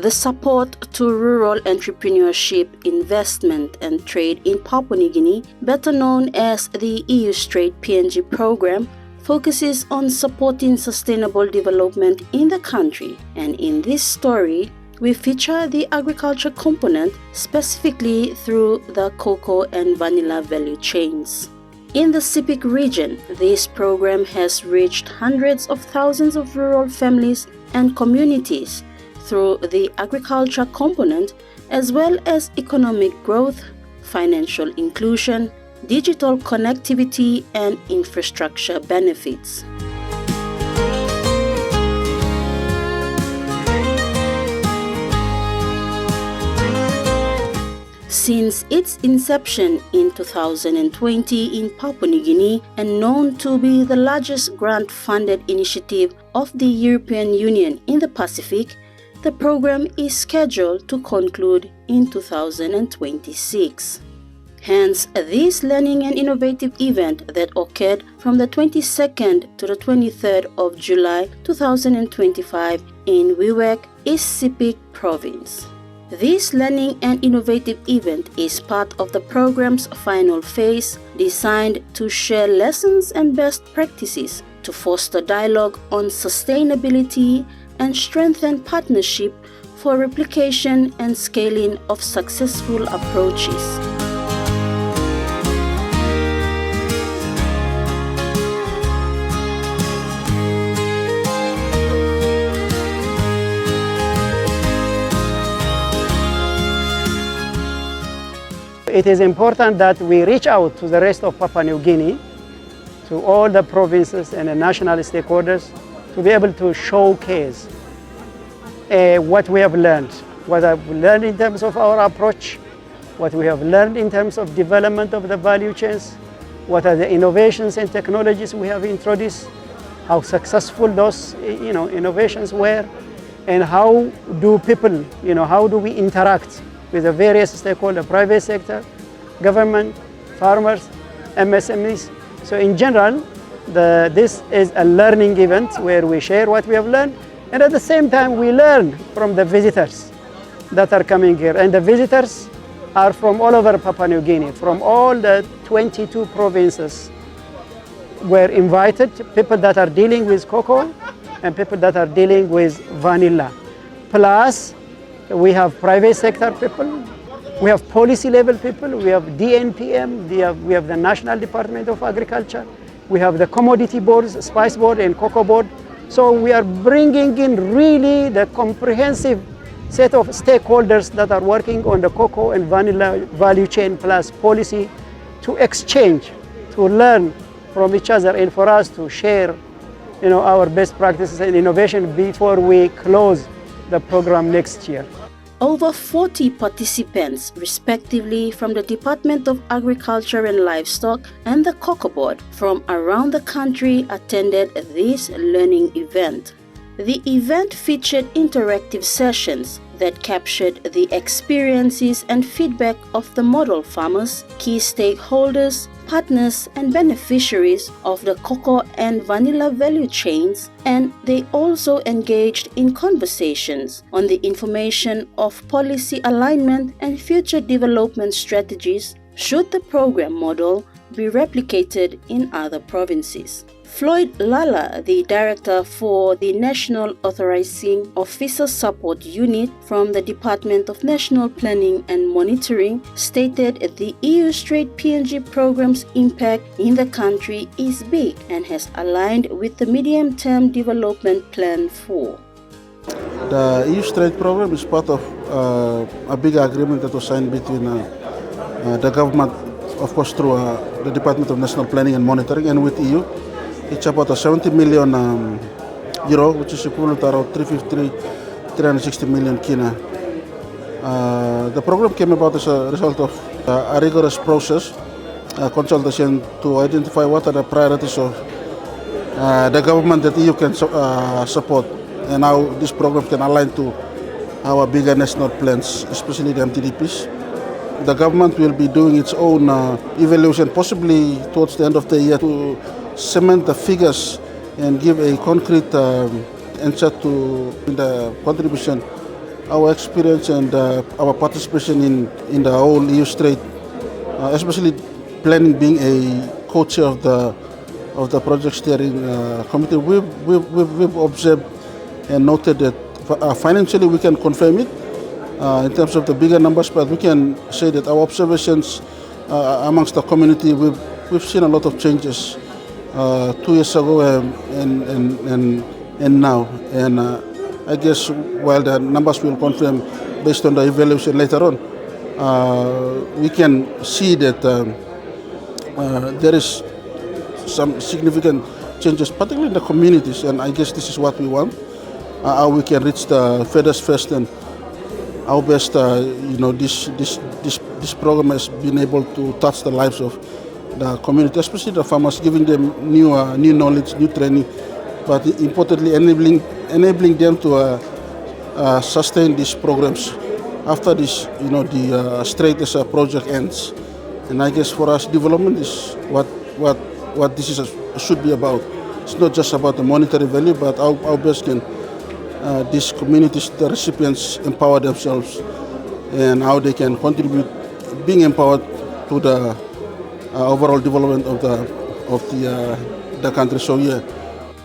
The support to rural entrepreneurship, investment and trade in Papua New Guinea, better known as the EU-STREIT PNG program, focuses on supporting sustainable development in the country. And in this story, we feature the agriculture component specifically through the cocoa and vanilla value chains. In the Sepik region, this program has reached hundreds of thousands of rural families and communities through the agriculture component, as well as economic growth, financial inclusion, digital connectivity, and infrastructure benefits. Since its inception in 2020 in Papua New Guinea and known to be the largest grant-funded initiative of the European Union in the Pacific, the program is scheduled to conclude in 2026. Hence, this learning and innovative event that occurred from the 22nd to the 23rd of July 2025 in Wewak, Sepik Province. This learning and innovative event is part of the program's final phase, designed to share lessons and best practices to foster dialogue on sustainability and strengthen partnership for replication and scaling of successful approaches. It is important that we reach out to the rest of Papua New Guinea, to all the provinces and the national stakeholders, to be able to showcase what we have learned, what I've learned in terms of our approach, what we have learned in terms of development of the value chains, what are the innovations and technologies we have introduced, how successful those innovations were, and how do people, how do we interact with the various stakeholders, private sector, government, farmers, MSMEs. So in general, this is a learning event where we share what we have learned, and at the same time we learn from the visitors that are coming here. And the visitors are from all over Papua New Guinea, from all the 22 provinces were invited, people that are dealing with cocoa and people that are dealing with vanilla. Plus, we have private sector people, we have policy level people, we have DNPM, we have the National Department of Agriculture, we have the commodity boards, spice board and cocoa board. So we are bringing in really the comprehensive set of stakeholders that are working on the cocoa and vanilla value chain plus policy to exchange, to learn from each other, and for us to share our best practices and innovation before we close the program next year. Over 40 participants, respectively from the Department of Agriculture and Livestock and the Cocoa Board from around the country, attended this learning event. The event featured interactive sessions that captured the experiences and feedback of the model farmers, key stakeholders, partners and beneficiaries of the cocoa and vanilla value chains, and they also engaged in conversations on the information of policy alignment and future development strategies should the program model be replicated in other provinces. Floyd Lala, the director for the National Authorizing Officer Support Unit from the Department of National Planning and Monitoring, stated the EU-STREIT PNG program's impact in the country is big and has aligned with the medium-term development plan 4. The EU-STREIT program is part of a big agreement that was signed between the government, of course, through the Department of National Planning and Monitoring, and with EU. It's about a 70 million euro, which is equivalent to around 360 million kina. The program came about as a result of a rigorous process, consultation to identify what are the priorities of the government that EU can support, and how this program can align to our bigger national plans, especially the MTDPs. The government will be doing its own evaluation, possibly towards the end of the year, to cement the figures and give a concrete answer to the contribution our experience and our participation in the whole EU-STREIT, especially planning, being a co-chair of the project steering committee, we've observed and noted that financially we can confirm it in terms of the bigger numbers, but we can say that our observations amongst the community, we've seen a lot of changes 2 years ago and now. And I guess while the numbers will confirm based on the evaluation later on, we can see that there is some significant changes, particularly in the communities, and I guess this is what we want. How we can reach the feathers first, and how best this program has been able to touch the lives of the community, especially the farmers, giving them new knowledge, new training, but importantly enabling them to sustain these programs after this, the STREIT as a project ends. And I guess for us, development is what this should be about. It's not just about the monetary value, but how best can these communities, the recipients, empower themselves, and how they can contribute, being empowered to the overall development of the country. So yeah.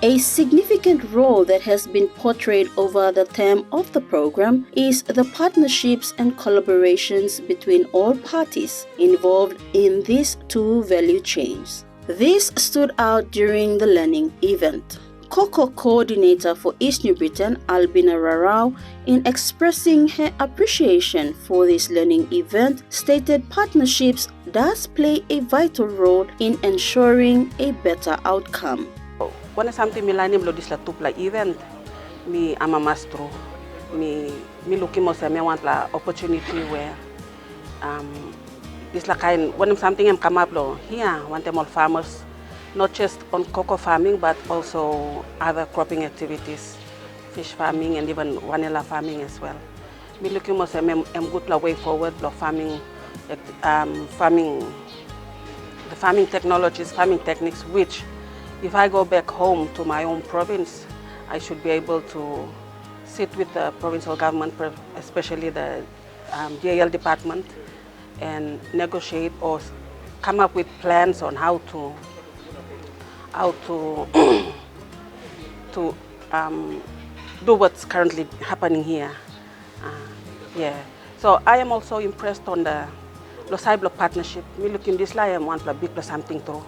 A significant role that has been portrayed over the term of the program is the partnerships and collaborations between all parties involved in these two value chains. This stood out during the learning event. Cocoa coordinator for East New Britain, Albina Rarau, in expressing her appreciation for this learning event, stated partnerships does play a vital role in ensuring a better outcome. Wana samti milani mlo disla tupla event mi ama mastro mi looking mo sa me want la opportunity where this la kind when something am come up lo here want them all farmers, not just on cocoa farming but also other cropping activities, fish farming and even vanilla farming as well. Me looking mo sa me good la way forward lo farming the farming technologies, farming techniques, which if I go back home to my own province, I should be able to sit with the provincial government, especially the DAL department, and negotiate or come up with plans on how to do what's currently happening here. So I am also impressed on the Losai Block partnership. Me looking this like I am one big plus something through.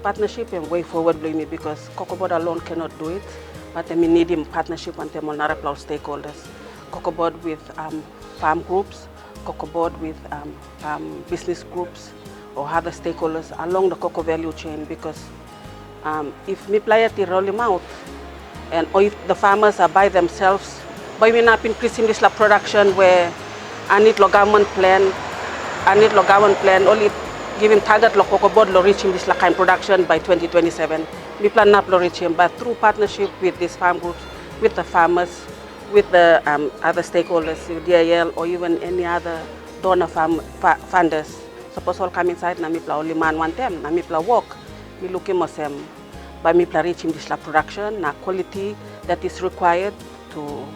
Partnership and way forward blame me because Cocoa Board alone cannot do it, but we need in partnership and them all stakeholders. Cocoa Board with farm groups, Cocoa Board with business groups or other stakeholders along the cocoa value chain, because if we play it roll them out, and or if the farmers are by themselves, by we not increasing this production where I need government plan, only giving target lo Cocoa Board lo reaching this kind production by 2027. We plan not lo reaching, but through partnership with these farm groups, with the farmers, with the other stakeholders, DIL or even any other donor funders. Suppose all come inside na mi pla only man one time, na mi pla work, mi looking mosem, by mi pla reaching this production na quality that is required to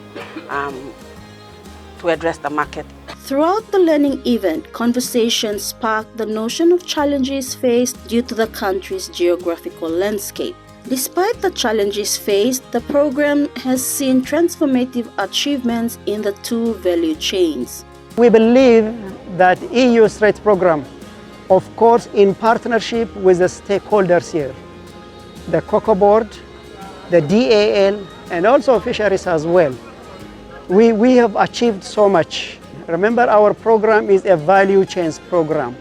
address the market. Throughout the learning event, conversations sparked the notion of challenges faced due to the country's geographical landscape. Despite the challenges faced, the program has seen transformative achievements in the two value chains. We believe that EU-STREIT program, of course in partnership with the stakeholders here, the Cocoa Board, the DAL, and also fisheries as well, we have achieved so much. Remember, our program is a value chain program,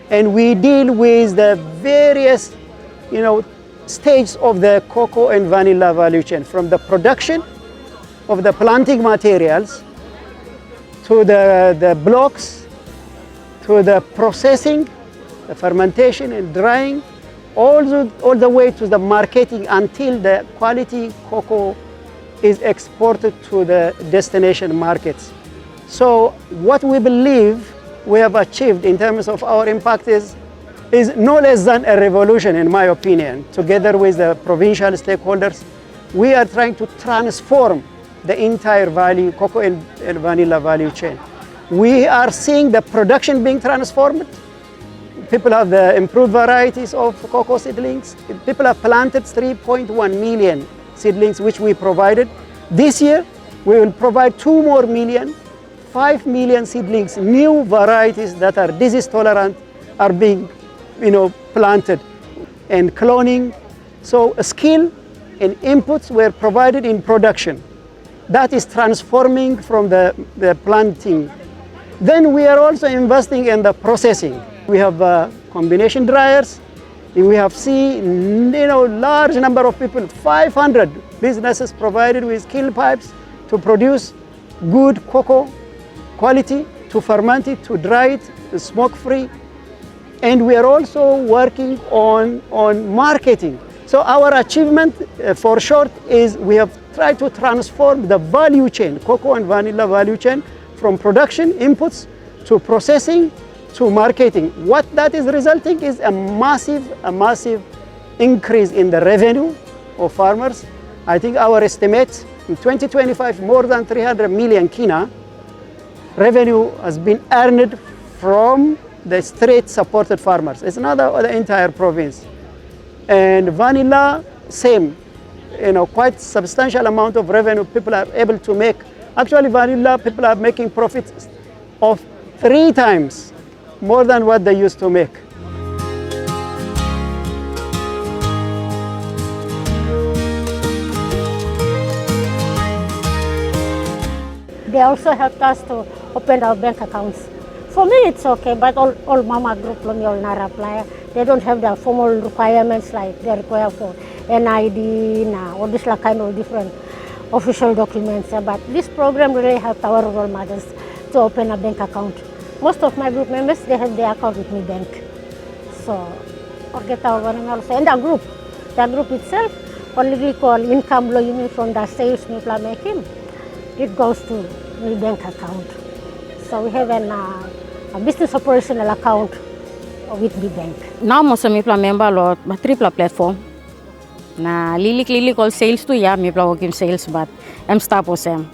and we deal with the various, stages of the cocoa and vanilla value chain, from the production of the planting materials to the blocks, to the processing, the fermentation and drying, all the way to the marketing until the quality cocoa is exported to the destination markets. So what we believe we have achieved in terms of our impact is no less than a revolution, in my opinion. Together with the provincial stakeholders, we are trying to transform the entire value, cocoa and vanilla value chain. We are seeing the production being transformed. People have the improved varieties of cocoa seedlings. People have planted 3.1 million seedlings, which we provided. This year, we will provide 2 more million, 5 million seedlings, new varieties that are disease tolerant are being planted, and cloning. So a skill and inputs were provided in production. That is transforming from the planting. Then we are also investing in the processing. We have combination dryers. We have seen large number of people, 500 businesses provided with skill pipes to produce good cocoa quality, to ferment it, to dry it, smoke-free. And we are also working on marketing. So our achievement, for short, is we have tried to transform the value chain, cocoa and vanilla value chain, from production inputs to processing to marketing. What that is resulting is a massive increase in the revenue of farmers. I think our estimates in 2025, more than 300 million kina revenue has been earned from the straight supported farmers. It's not the entire province. And vanilla, same, quite substantial amount of revenue people are able to make. Actually, vanilla, people are making profits of 3 times more than what they used to make. They also helped us to open our bank accounts. For me, it's okay, but all mama group, all not apply. They don't have the formal requirements like they require for NID, all this kind of different official documents. But this program really helped our rural mothers to open a bank account. Most of my group members, they have their account with me bank. So, or get our one also. And the group itself, only we call income loan from the sales we making. It goes to my bank account. So we have a business operational account with the bank. Now most of me member lot triple platform. Na lili call sales to me working sales but I'm stop with them.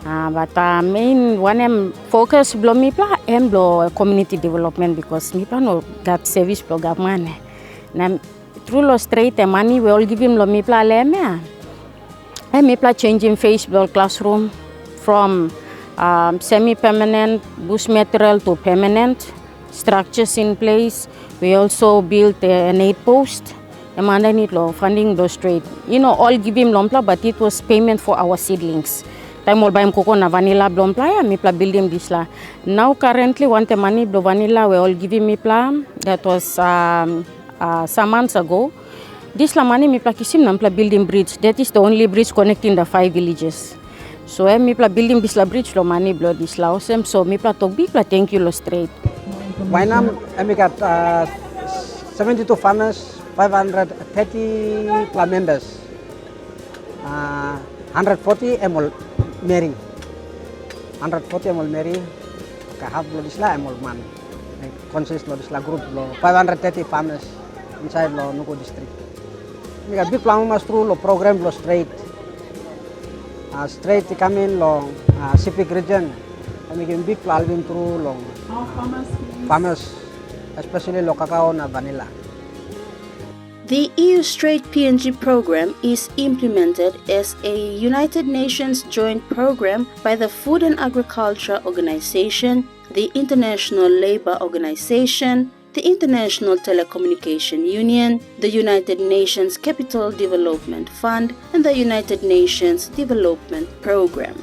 But main one focus blow me blow community development because me no got service program money. Na through lo straight money we all give him lo me leme. And me changing face blow classroom from semi-permanent bush material to permanent structures in place. We also built an 8-post. And I need funding those straight. All give him lompla, but it was payment for our seedlings. Time all buy him cocoa na vanilla blompla, me build him this la. Now currently want the money blo vanilla we all give him me plan. That was some months ago. This la money me kisim nampla building bridge. That is the only bridge connecting the 5 villages. So me building this la bridge lo money blow this la awesome. So me talk big thank you lo straight. My name I got 72 farmers, 530 club members, 140 emol Mary, 140 emol Mary, kahab lo disla emol man, consist lo disla group lo 530 farmers inside lo Nuko district. We got big plan mas through lo program lo straight come in lo Sepik Region. We got big plan through lo farmers, especially lo cacao na vanilla. The EU-STREIT PNG program is implemented as a United Nations joint program by the Food and Agriculture Organization, the International Labour Organization, the International Telecommunication Union, the United Nations Capital Development Fund, and the United Nations Development Program.